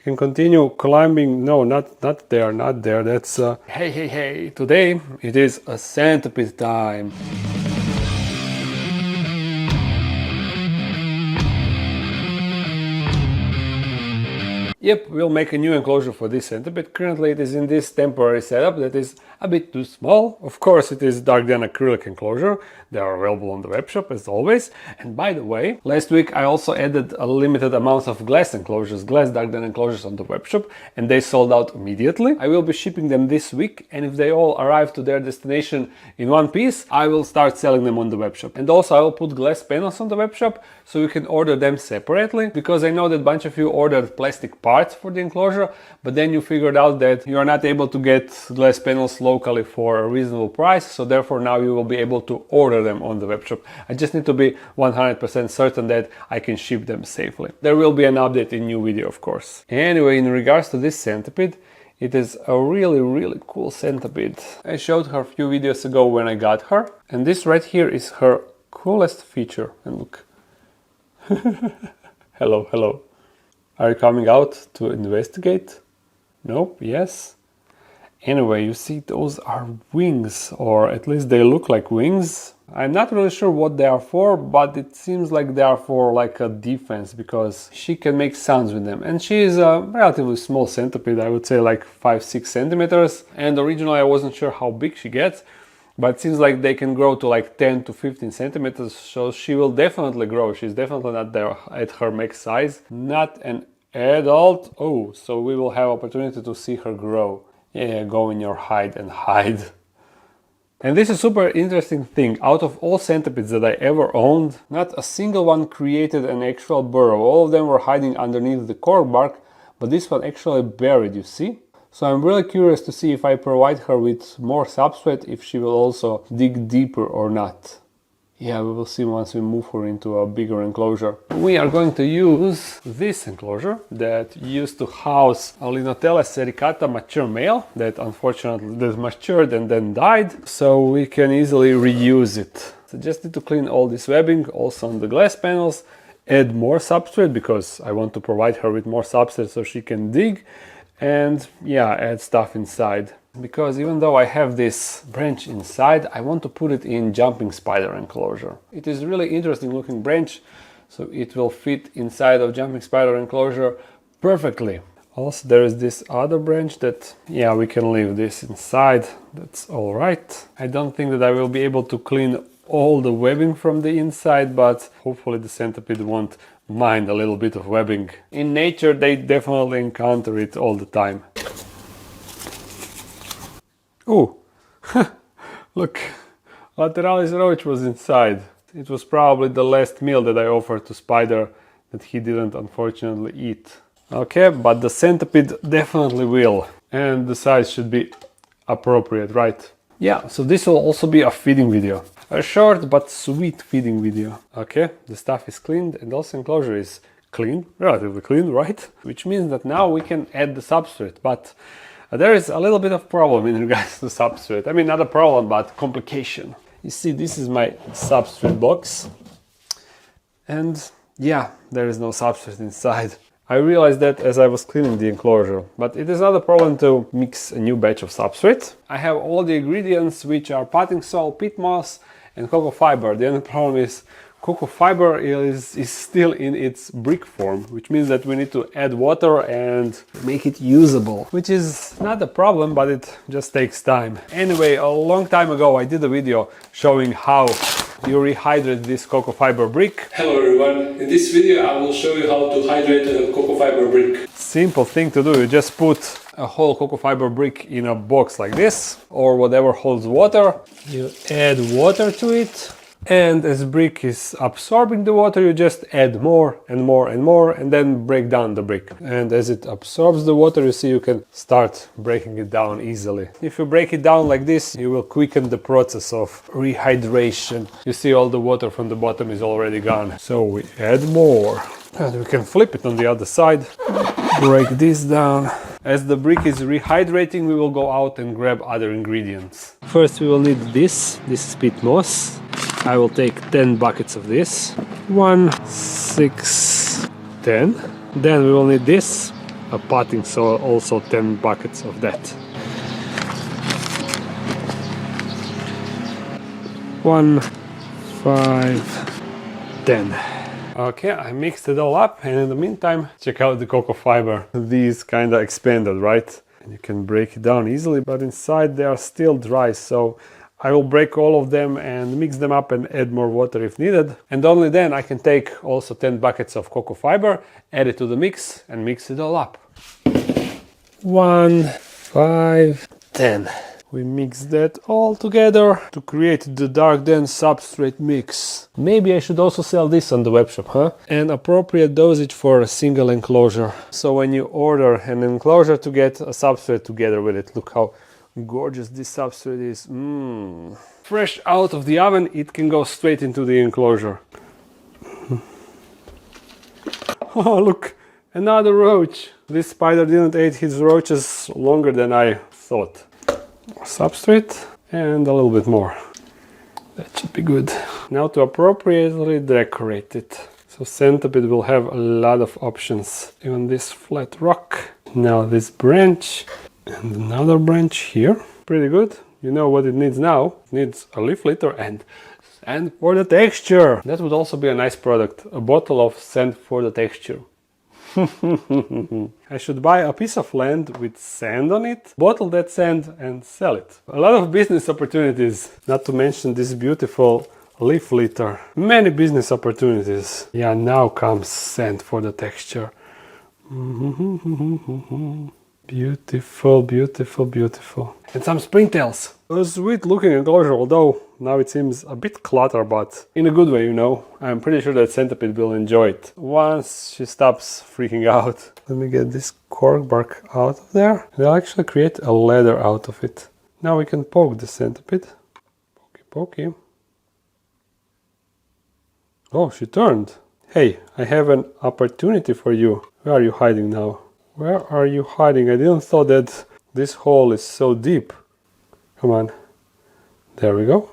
You can continue climbing. No, not there, not there. That's hey. Today it is a centipede time. Yep, we'll make a new enclosure for this centipede. Currently it is in this temporary setup that is a bit too small. Of course it is dark than acrylic enclosure. They are available on the webshop as always. And by the way, last week I also added a limited amount of glass enclosures, glass dark than enclosures on the webshop, and they sold out immediately. I will be shipping them this week, and if they all arrive to their destination in one piece, I will start selling them on the webshop. And also I will put glass panels on the webshop so you can order them separately, because I know that a bunch of you ordered plastic parts for the enclosure, but then you figured out that you are not able to get glass panels locally for a reasonable price, so therefore now you will be able to order them on the webshop. I just need to be 100% certain that I can ship them safely. There will be an update in new video, of course. Anyway, in regards to this centipede, it is a really cool centipede. I showed her a few videos ago when I got her, and this right here is her coolest feature. And look. Hello. Are you coming out to investigate? Nope, yes. Anyway, you see those are wings, or at least they look like wings. I'm not really sure what they are for, but it seems like they are for like a defense, because she can make sounds with them. And she is a relatively small centipede, I would say like 5-6 centimeters. And originally I wasn't sure how big she gets, but it seems like they can grow to like 10 to 15 centimeters, so she will definitely grow. She's definitely not there at her max size. Not an adult. Oh, so we will have opportunity to see her grow. Yeah, go in your hide and hide. And this is a super interesting thing. Out of all centipedes that I ever owned, not a single one created an actual burrow. All of them were hiding underneath the cork bark, but this one actually buried, you see? So I'm really curious to see if I provide her with more substrate, if she will also dig deeper or not. Yeah, we will see once we move her into a bigger enclosure. We are going to use this enclosure that used to house a Linotella sericata mature male that unfortunately matured and then died, so we can easily reuse it. So just need to clean all this webbing, also on the glass panels, add more substrate because I want to provide her with more substrate so she can dig, and yeah, add stuff inside. Because even though I have this branch inside, I want to put it in jumping spider enclosure. It is really interesting looking branch, so it will fit inside of jumping spider enclosure perfectly. Also there is this other branch that, yeah, we can leave this inside, that's all right. I don't think that I will be able to clean all the webbing from the inside, but hopefully the centipede won't mind a little bit of webbing. In nature they definitely encounter it all the time. Oh, look, Lateralis roach was inside. It was probably the last meal that I offered to Spider that he didn't unfortunately eat. Okay, but the centipede definitely will. And the size should be appropriate, right? Yeah, so this will also be a feeding video. A short but sweet feeding video. Okay, the stuff is cleaned and also enclosure is clean, relatively clean, right? Which means that now we can add the substrate, but there is a little bit of problem in regards to substrate. I mean, not a problem, but complication. You see, this is my substrate box. And yeah, there is no substrate inside. I realized that as I was cleaning the enclosure, but it is not a problem to mix a new batch of substrate. I have all the ingredients, which are potting soil, peat moss, and cocoa fiber. The only problem is cocoa fiber is still in its brick form, which means that we need to add water and make it usable, which is not a problem, but it just takes time. Anyway, a long time ago I did a video showing how you rehydrate this cocoa fiber brick. Hello everyone, in this video I will show you how to hydrate a cocoa fiber brick. Simple thing to do, you just put a whole cocoa fiber brick in a box like this, or whatever holds water. You add water to it. And as brick is absorbing the water, you just add more and more and more, and then break down the brick. And as it absorbs the water, you see you can start breaking it down easily. If you break it down like this, you will quicken the process of rehydration. You see all the water from the bottom is already gone. So we add more. And we can flip it on the other side. Break this down. As the brick is rehydrating, we will go out and grab other ingredients. First we will need this. This is peat moss. I will take 10 buckets of this. 1, 6, 10. Then we will need this. potting soil, also 10 buckets of that. 1, 5, 10. Okay, I mixed it all up, and in the meantime, check out the cocoa fiber. These kinda expanded, right? And you can break it down easily, but inside they are still dry, so I will break all of them and mix them up and add more water if needed. And only then I can take also 10 buckets of cocoa fiber, add it to the mix, and mix it all up. 1, 5, 10. We mix that all together to create the dark dense substrate mix. Maybe I should also sell this on the webshop, huh? An appropriate dosage for a single enclosure. So when you order an enclosure to get a substrate together with it, look how gorgeous this substrate is. Fresh out of the oven, it can go straight into the enclosure. Oh, look, another roach. This spider didn't eat his roaches longer than I thought. More substrate and a little bit more. That should be good. Now to appropriately decorate it. So Centipede will have a lot of options. Even this flat rock. Now this branch and another branch here. Pretty good. You know what it needs now. It needs a leaf litter and sand for the texture. That would also be a nice product. A bottle of sand for the texture. I should buy a piece of land with sand on it, bottle that sand and sell it. A lot of business opportunities, not to mention this beautiful leaf litter. Many business opportunities. Yeah, now comes sand for the texture. Beautiful, beautiful, beautiful. And some springtails. A sweet looking enclosure, although now it seems a bit cluttered, but in a good way, you know. I'm pretty sure that Centipede will enjoy it once she stops freaking out. Let me get this cork bark out of there. We'll actually create a ladder out of it. Now we can poke the Centipede. Pokey, pokey. Oh, she turned. Hey, I have an opportunity for you. Where are you hiding now? Where are you hiding? I didn't thought that this hole is so deep. Come on. There we go.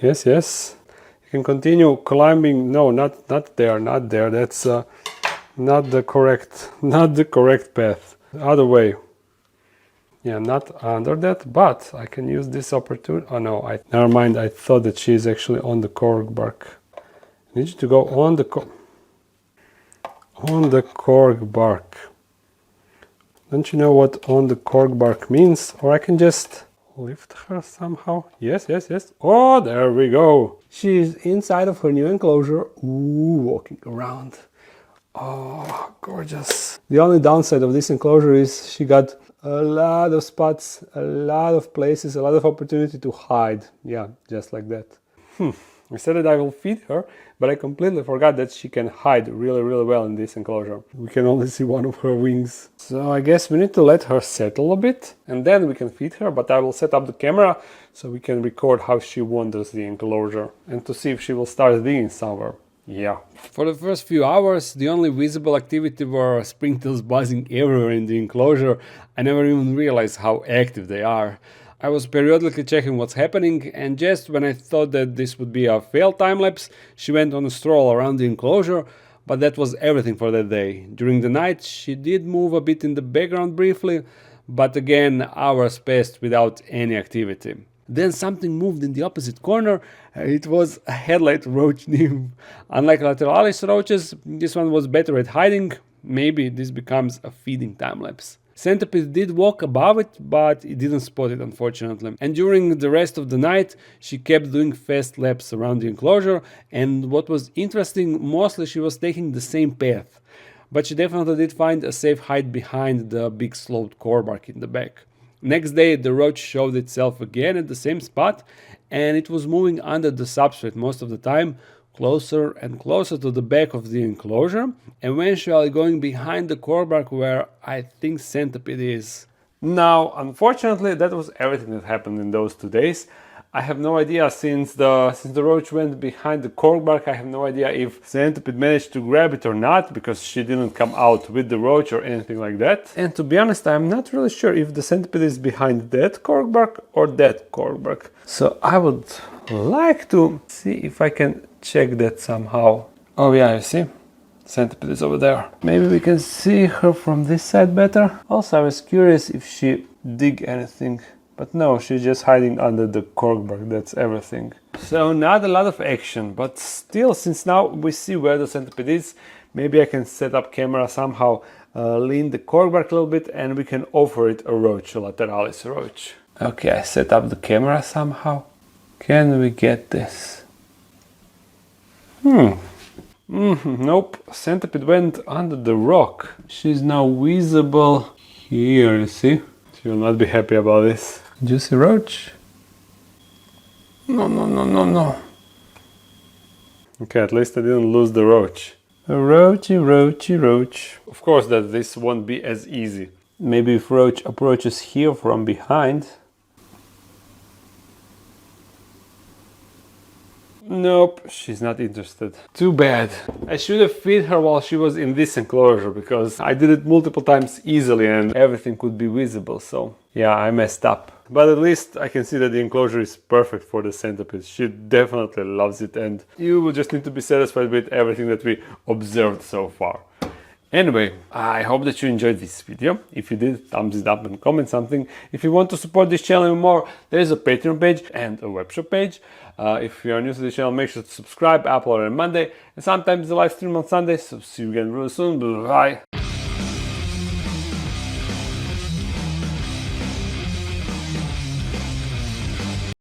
Yes, yes. You can continue climbing. No, not there, not there. That's not the correct path. The other way. Yeah, not under that, but I can use this opportunity. Oh no, never mind. I thought that she's actually on the cork bark. I need you to go on the cork bark. Don't you know what on the cork bark means? Or I can just lift her somehow. Yes, yes, yes. Oh, there we go. She's inside of her new enclosure. Ooh, walking around. Oh, gorgeous. The only downside of this enclosure is she got a lot of spots, a lot of places, a lot of opportunity to hide. Yeah, just like that. I said that I will feed her, but I completely forgot that she can hide really, really well in this enclosure. We can only see one of her wings. So I guess we need to let her settle a bit, and then we can feed her, but I will set up the camera so we can record how she wanders the enclosure, and to see if she will start digging somewhere. Yeah. For the first few hours, the only visible activity were springtails buzzing everywhere in the enclosure. I never even realized how active they are. I was periodically checking what's happening, and just when I thought that this would be a failed time-lapse, she went on a stroll around the enclosure, but that was everything for that day. During the night, she did move a bit in the background briefly, but again, hours passed without any activity. Then something moved in the opposite corner. It was a headlight roach nymph. Unlike Lateralis roaches, this one was better at hiding. Maybe this becomes a feeding time-lapse. Centipede did walk above it, but it didn't spot it, unfortunately. And during the rest of the night, she kept doing fast laps around the enclosure, and what was interesting, mostly she was taking the same path. But she definitely did find a safe hide behind the big sloped core bark in the back. Next day, the roach showed itself again at the same spot, and it was moving under the substrate most of the time, closer and closer to the back of the enclosure, eventually going behind the core bark where I think Centipede is. Now, unfortunately, that was everything that happened in those 2 days. I have no idea, since the roach went behind the cork bark, I have no idea if Centipede managed to grab it or not, because she didn't come out with the roach or anything like that. And to be honest, I'm not really sure if the Centipede is behind that cork bark or that cork bark. So I would like to see if I can check that somehow. Oh yeah, you see? Centipede is over there. Maybe we can see her from this side better. Also, I was curious if she dig anything, but no, she's just hiding under the corkbark, that's everything. So not a lot of action, but still, since now we see where the centipede is, maybe I can set up camera somehow, lean the corkbark a little bit, and we can offer it a roach, a lateralis roach. Okay, I set up the camera somehow. Can we get this? Nope, centipede went under the rock. She's now visible here, you see? She will not be happy about this. Juicy roach? No. Okay, at least I didn't lose the roach. Roachy. Of course that this won't be as easy. Maybe if roach approaches here from behind. Nope, she's not interested. Too bad. I should have fed her while she was in this enclosure, because I did it multiple times easily and everything could be visible, so yeah, I messed up. But at least I can see that the enclosure is perfect for the centipede. She definitely loves it, and you will just need to be satisfied with everything that we observed so far. Anyway, I hope that you enjoyed this video. If you did, thumbs it up and comment something. If you want to support this channel more, there is a Patreon page and a webshop page. If you are new to the channel, make sure to subscribe. I upload on Monday and sometimes the live stream on Sunday. So see you again real soon. Bye.